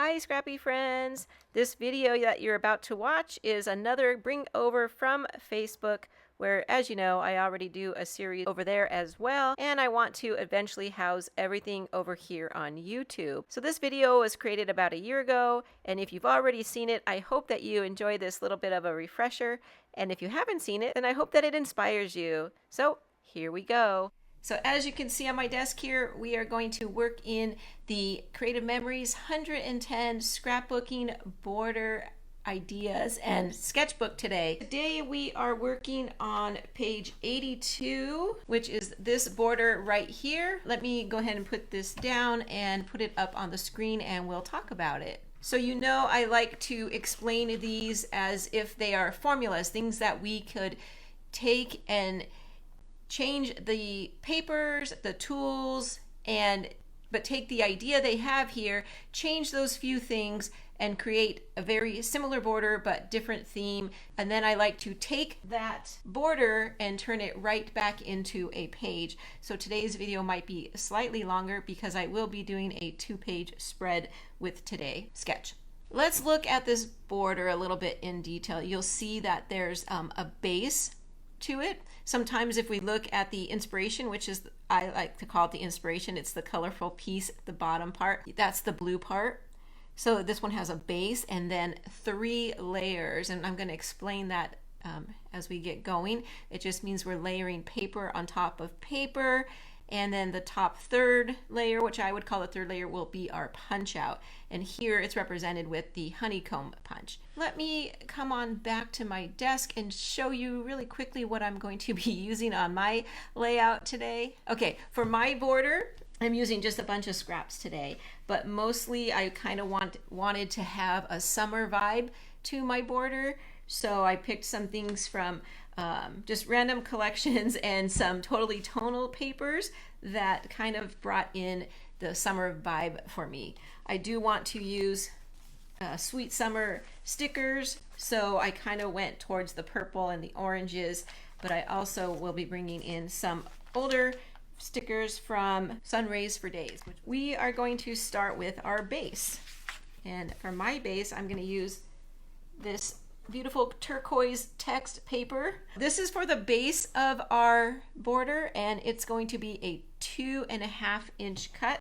Hi Scrappy friends! This video that you're about to watch is another bring over from Facebook, where, as you know, I already do a series over there as well, and I want to eventually house everything over here on YouTube. So this video was created about a year ago, and if you've already seen it, I hope that you enjoy this little bit of a refresher, and if you haven't seen it, then I hope that it inspires you. So here we go. So as you can see on my desk here, we are going to work in the Creative Memories 110 Scrapbooking Border Ideas and Sketchbook today. Today we are working on page 82, which is this border right here. Let me go ahead and put this down and put it up on the screen and we'll talk about it. So you know I like to explain these as if they are formulas, things that we could take and change the papers, the tools, but take the idea they have here, change those few things, and create a very similar border but different theme. And then I like to take that border and turn it right back into a page. So today's video might be slightly longer because I will be doing a 2-page spread with today's sketch. Let's look at this border a little bit in detail. You'll see that there's a base to it. Sometimes if we look at the inspiration, which is, I like to call it the inspiration, it's the colorful piece at the bottom part. That's the blue part. So this one has a base and then 3 layers, and I'm going to explain that as we get going. It just means we're layering paper on top of paper, and then the top 3rd layer, which I would call the 3rd layer, will be our punch out. And here it's represented with the honeycomb punch. Let me come on back to my desk and show you really quickly what I'm going to be using on my layout today. Okay, for my border, I'm using just a bunch of scraps today, but mostly I kind of wanted to have a summer vibe to my border. So I picked some things from just random collections and some totally tonal papers that kind of brought in the summer vibe for me. I do want to use sweet summer stickers, so I kind of went towards the purple and the oranges, but I also will be bringing in some older stickers from Sunrays for Days. We are going to start with our base, and for my base I'm going to use this beautiful turquoise text paper. This is for the base of our border, and it's going to be a 2.5-inch cut.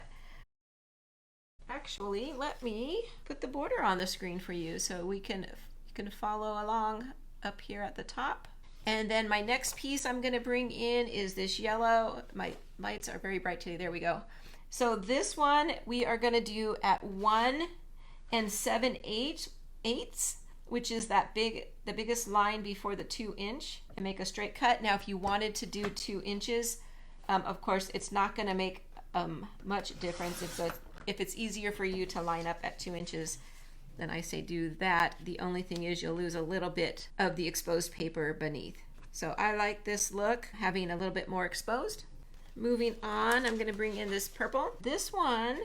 Actually, let me put the border on the screen for you so you can follow along up here at the top. And then my next piece I'm going to bring in is this yellow. My lights are very bright today. There we go. So this one we are going to do at 1 7/8, which is the biggest line before the 2-inch, and make a straight cut. Now if you wanted to do 2 inches, of course it's not going to make much difference. If it's easier for you to line up at 2 inches, then I say do that. The only thing is you'll lose a little bit of the exposed paper beneath. So I like this look, having a little bit more exposed. Moving on, I'm going to bring in this purple. This one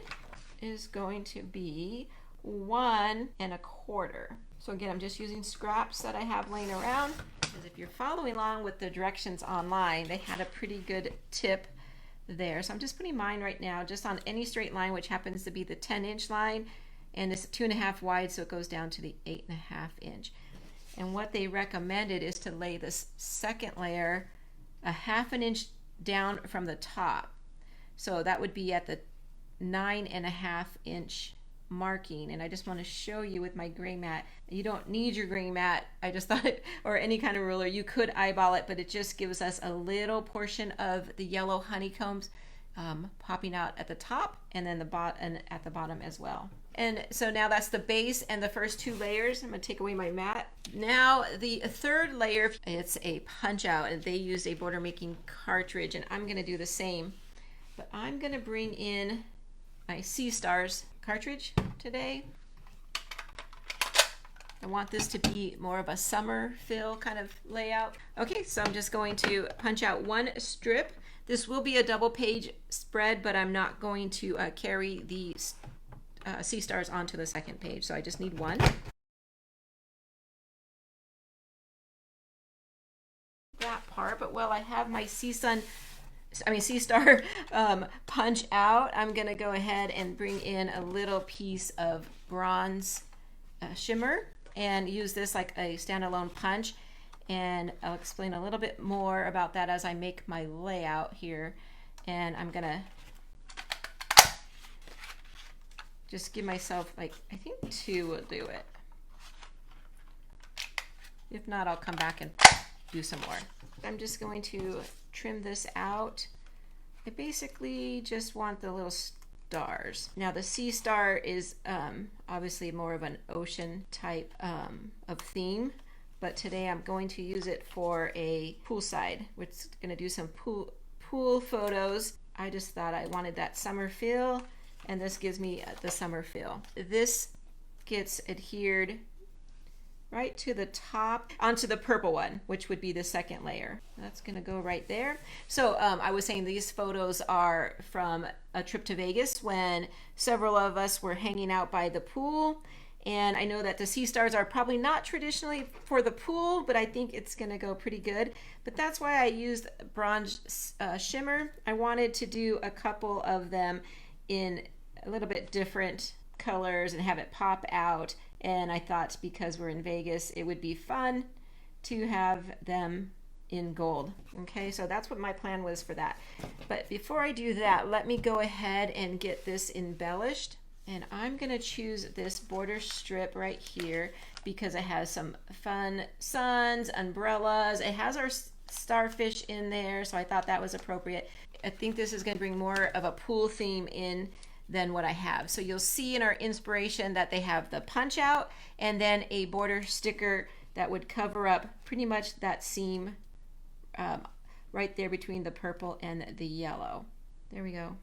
is going to be 1 1/4. So again, I'm just using scraps that I have laying around, because if you're following along with the directions online, they had a pretty good tip there. So I'm just putting mine right now just on any straight line, which happens to be the 10-inch line, and it's 2.5 wide, so it goes down to the 8.5-inch. And what they recommended is to lay this second layer 1/2 inch down from the top. So that would be at the 9.5-inch marking. And I just want to show you with my gray mat, you don't need your gray mat. I just thought or any kind of ruler, you could eyeball it, but it just gives us a little portion of the yellow honeycombs popping out at the top, and then at the bottom as well. And so now that's the base and the first 2 layers. I'm going to take away my mat. Now the 3rd layer, it's a punch out, and they used a border making cartridge, and I'm going to do the same, but I'm going to bring in my Stars cartridge today. I want this to be more of a summer fill kind of layout. Okay, so I'm just going to punch out 1 strip. This will be a double page spread, but I'm not going to carry the Stars onto the 2nd page, so I just need 1. That part, but while I have my C-Star punch out, I'm going to go ahead and bring in a little piece of bronze shimmer and use this like a standalone punch. And I'll explain a little bit more about that as I make my layout here. And I'm gonna just give myself, like, I think 2 will do it. If not, I'll come back and do some more. I'm just going to trim this out. I basically just want the little stars. Now the sea star is obviously more of an ocean type of theme, but today I'm going to use it for a poolside. We're going to do some pool photos. I just thought I wanted that summer feel, and this gives me the summer feel. This gets adhered right to the top onto the purple one, which would be the second layer. That's gonna go right there. So I was saying these photos are from a trip to Vegas when several of us were hanging out by the pool. And I know that the sea stars are probably not traditionally for the pool, but I think it's gonna go pretty good. But that's why I used bronze shimmer. I wanted to do a couple of them in a little bit different colors and have it pop out. And I thought because we're in Vegas, it would be fun to have them in gold. Okay, so that's what my plan was for that. But before I do that, let me go ahead and get this embellished. And I'm gonna choose this border strip right here because it has some fun suns, umbrellas. It has our starfish in there, so I thought that was appropriate. I think this is gonna bring more of a pool theme in than what I have. So you'll see in our inspiration that they have the punch out and then a border sticker that would cover up pretty much that seam right there between the purple and the yellow. There we go.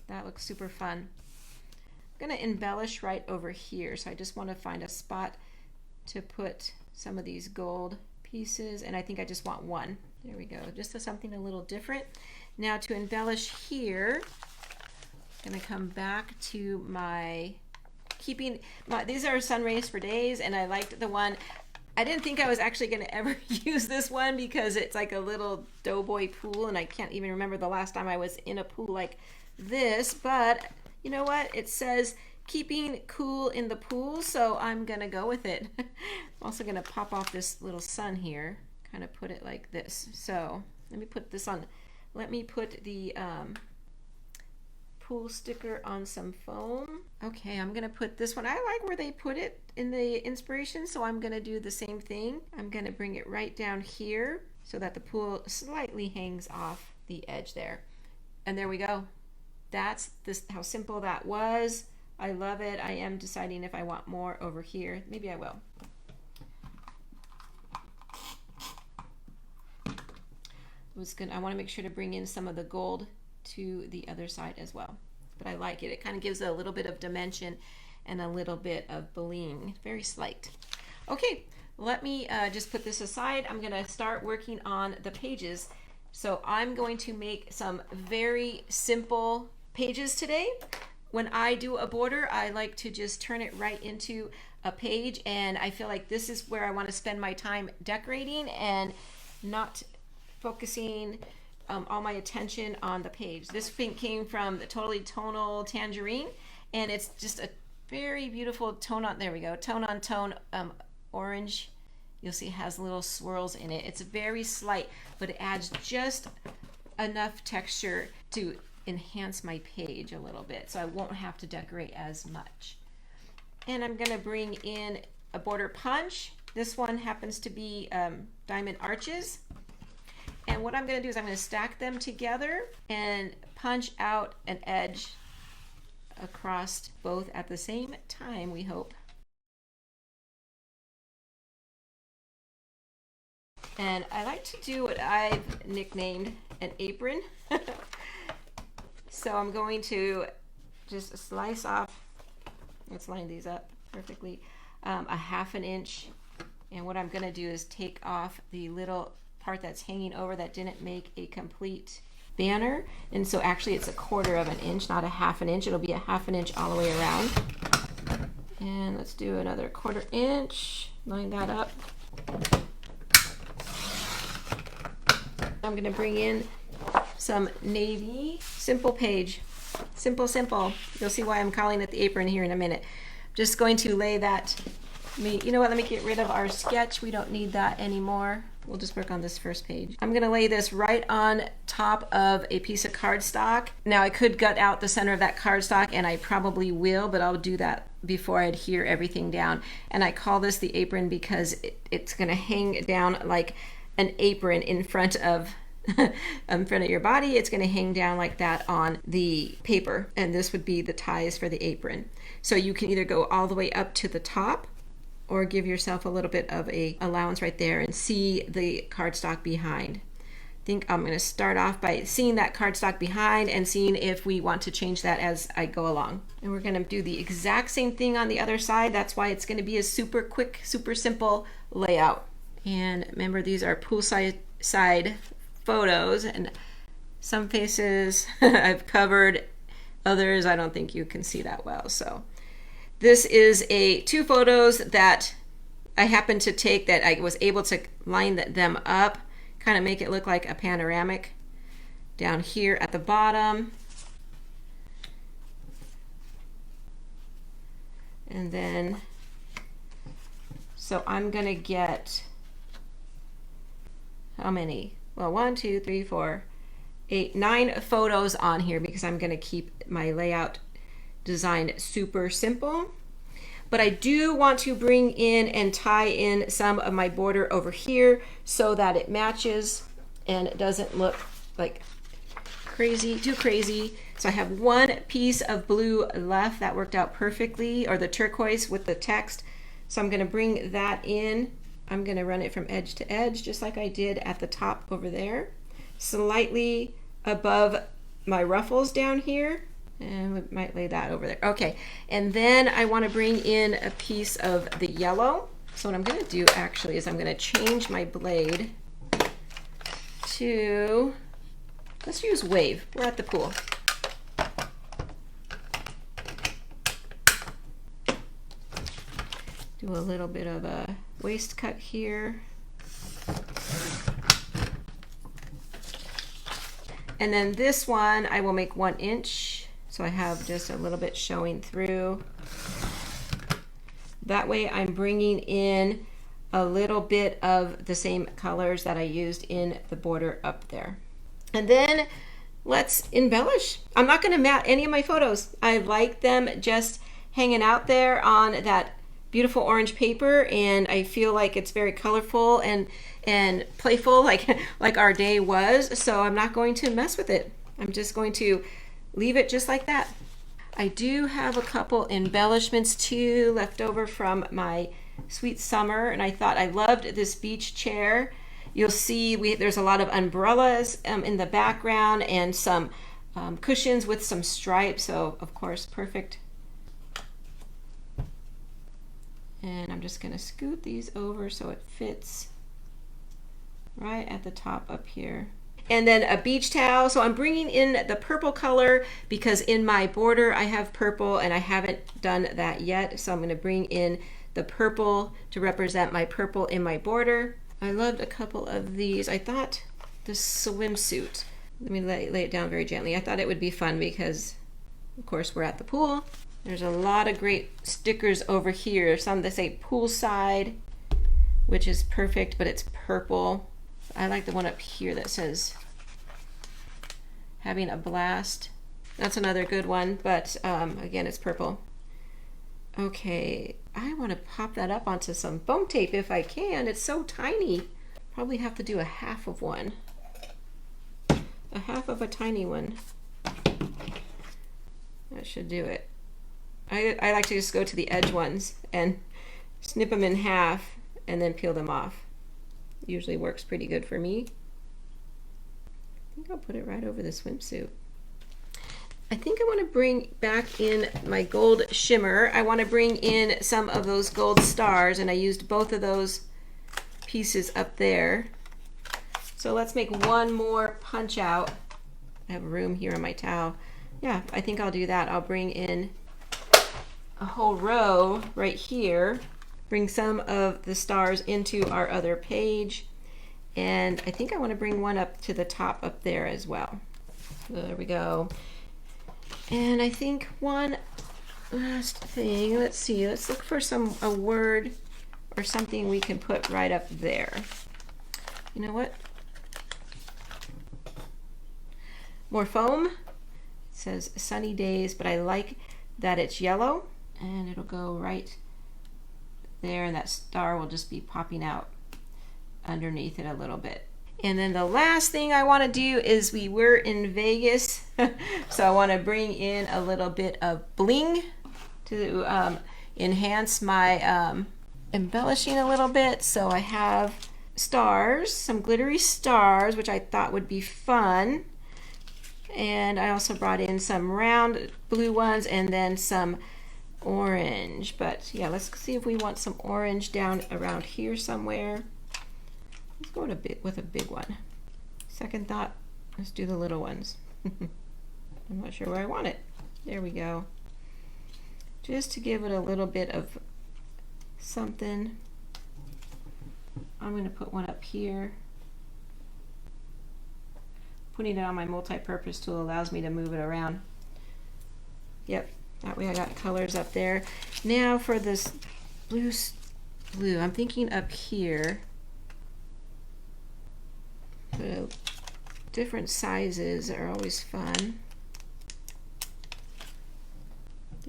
That looks super fun. I'm gonna embellish right over here. So I just want to find a spot to put some of these gold pieces, and I think I just want one. There we go, just something a little different. Now to embellish here, I'm gonna come back to my these are Sunrays for days, and I liked the one. I didn't think I was actually gonna ever use this one because it's like a little doughboy pool, and I can't even remember the last time I was in a pool like this, but you know what? It says keeping cool in the pool, so I'm gonna go with it. I'm also gonna pop off this little sun here, kind of put it like this. So let me put this on, let me put the pool sticker on some foam. Okay, I'm gonna put this one. I like where they put it in the inspiration, so I'm gonna do the same thing. I'm gonna bring it right down here so that the pool slightly hangs off the edge there. And there we go. That's how simple that was. I love it. I am deciding if I want more over here. Maybe I will. I want to make sure to bring in some of the gold to the other side as well. But I like it. It kind of gives it a little bit of dimension and a little bit of bling. Very slight. Okay, let me just put this aside. I'm going to start working on the pages. So I'm going to make some very simple pages today. When I do a border, I like to just turn it right into a page, and I feel like this is where I want to spend my time decorating and not focusing all my attention on the page. This pink came from the Totally Tonal Tangerine, and it's just a very beautiful tone on, there we go, tone on tone orange. You'll see it has little swirls in it. It's very slight, but it adds just enough texture to enhance my page a little bit, so I won't have to decorate as much. And I'm gonna bring in a border punch. This one happens to be diamond arches. And what I'm gonna do is I'm gonna stack them together and punch out an edge across both at the same time, we hope. And I like to do what I've nicknamed an apron. So I'm going to just slice off, let's line these up perfectly, a 1/2 inch. And what I'm gonna do is take off the little part that's hanging over that didn't make a complete banner. And so actually it's a 1/4 inch, not a 1/2 inch. It'll be a 1/2 inch all the way around. And let's do another 1/4 inch, line that up. I'm gonna bring in some navy, simple page, simple. You'll see why I'm calling it the apron here in a minute. Just going to lay that, you know what, let me get rid of our sketch. We don't need that anymore. We'll just work on this first page. I'm gonna lay this right on top of a piece of cardstock. Now I could gut out the center of that cardstock, and I probably will, but I'll do that before I adhere everything down. And I call this the apron because it's gonna hang down like an apron in front of your body. It's going to hang down like that on the paper, and this would be the ties for the apron. So you can either go all the way up to the top or give yourself a little bit of a allowance right there and see the cardstock behind. I think I'm going to start off by seeing that cardstock behind and seeing if we want to change that as I go along. And we're going to do the exact same thing on the other side. That's why it's going to be a super quick, super simple layout. And remember, these are poolside photos, and some faces I've covered, others I don't think you can see that well. So this is two photos that I happened to take that I was able to line them up, kind of make it look like a panoramic down here at the bottom. And then, so I'm gonna get, how many? Well, 1, 2, 3, 4, 8, 9 photos on here because I'm going to keep my layout design super simple. But I do want to bring in and tie in some of my border over here so that it matches and it doesn't look like too crazy. So I have one piece of blue left that worked out perfectly, or the turquoise with the text. So I'm going to bring that in. I'm going to run it from edge to edge just like I did at the top over there, slightly above my ruffles down here, and we might lay that over there. Okay, and then I want to bring in a piece of the yellow. So what I'm going to do actually is I'm going to change my blade to, let's use wave. We're at the pool. Do a little bit of a waist cut here. And then this one I will make 1 inch, so I have just a little bit showing through. That way I'm bringing in a little bit of the same colors that I used in the border up there. And then let's embellish. I'm not going to mat any of my photos. I like them just hanging out there on that beautiful orange paper, and I feel like it's very colorful and playful like our day was, so I'm not going to mess with it. I'm just going to leave it just like that. I do have a couple embellishments too left over from my sweet summer, and I thought I loved this beach chair. You'll see there's a lot of umbrellas in the background and some cushions with some stripes, so of course perfect. And I'm just going to scoot these over so it fits right at the top up here. And then a beach towel. So I'm bringing in the purple color because in my border I have purple and I haven't done that yet. So I'm going to bring in the purple to represent my purple in my border. I loved a couple of these. I thought the swimsuit, let me lay it down very gently. I thought it would be fun because of course we're at the pool. There's a lot of great stickers over here. Some that say poolside, which is perfect, but it's purple. I like the one up here that says having a blast. That's another good one, but again, it's purple. Okay, I want to pop that up onto some foam tape if I can. It's so tiny. Probably have to do a half of one. A half of a tiny one. That should do it. I like to just go to the edge ones and snip them in half and then peel them off. Usually works pretty good for me. I think I'll put it right over the swimsuit. I think I want to bring back in my gold shimmer. I want to bring in some of those gold stars, and I used both of those pieces up there. So let's make one more punch out. I have room here on my towel. Yeah, I think I'll do that. I'll bring in a whole row right here, bring some of the stars into our other page, and I think I want to bring one up to the top up there as well. There we go. And I think one last thing, let's see, let's look for a word or something we can put right up there. You know what? More foam. It says sunny days, but I like that it's yellow, and it'll go right there, and that star will just be popping out underneath it a little bit. And then the last thing I want to do is, we were in Vegas, so I want to bring in a little bit of bling to enhance my embellishing a little bit. So I have stars, some glittery stars, which I thought would be fun. And I also brought in some round blue ones and then some orange. But yeah, let's see if we want some orange down around here somewhere. Let's go with a big one. Second thought, let's do the little ones. I'm not sure where I want it. There we go. Just to give it a little bit of something. I'm going to put one up here. Putting it on my multi-purpose tool allows me to move it around. Yep, that way I got colors up there. Now for this blue, I'm thinking up here. Different sizes are always fun.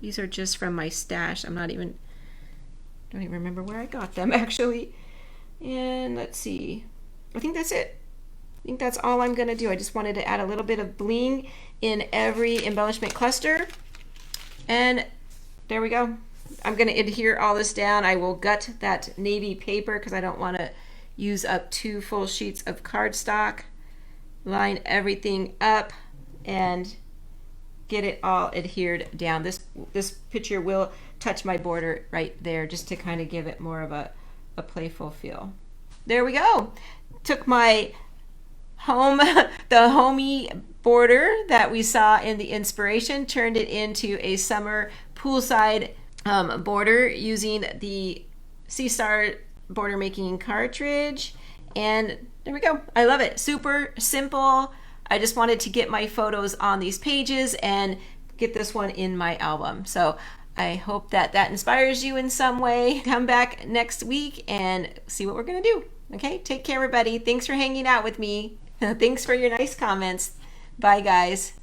These are just from my stash. Don't even remember where I got them actually. And let's see. I think that's it. I think that's all I'm gonna do. I just wanted to add a little bit of bling in every embellishment cluster. And there we go. I'm gonna adhere all this down. I will gut that navy paper because I don't want to use up 2 full sheets of cardstock. Line everything up and get it all adhered down. This picture will touch my border right there, just to kind of give it more of a playful feel. There we go. Took my the homey border that we saw in the inspiration, turned it into a summer poolside border using the Sea Star border making cartridge. And there we go. I love it. Super simple. I just wanted to get my photos on these pages and get this one in my album. So I hope that inspires you in some way. Come back next week and see what we're going to do. Okay, take care, everybody. Thanks for hanging out with me. Thanks for your nice comments. Bye, guys.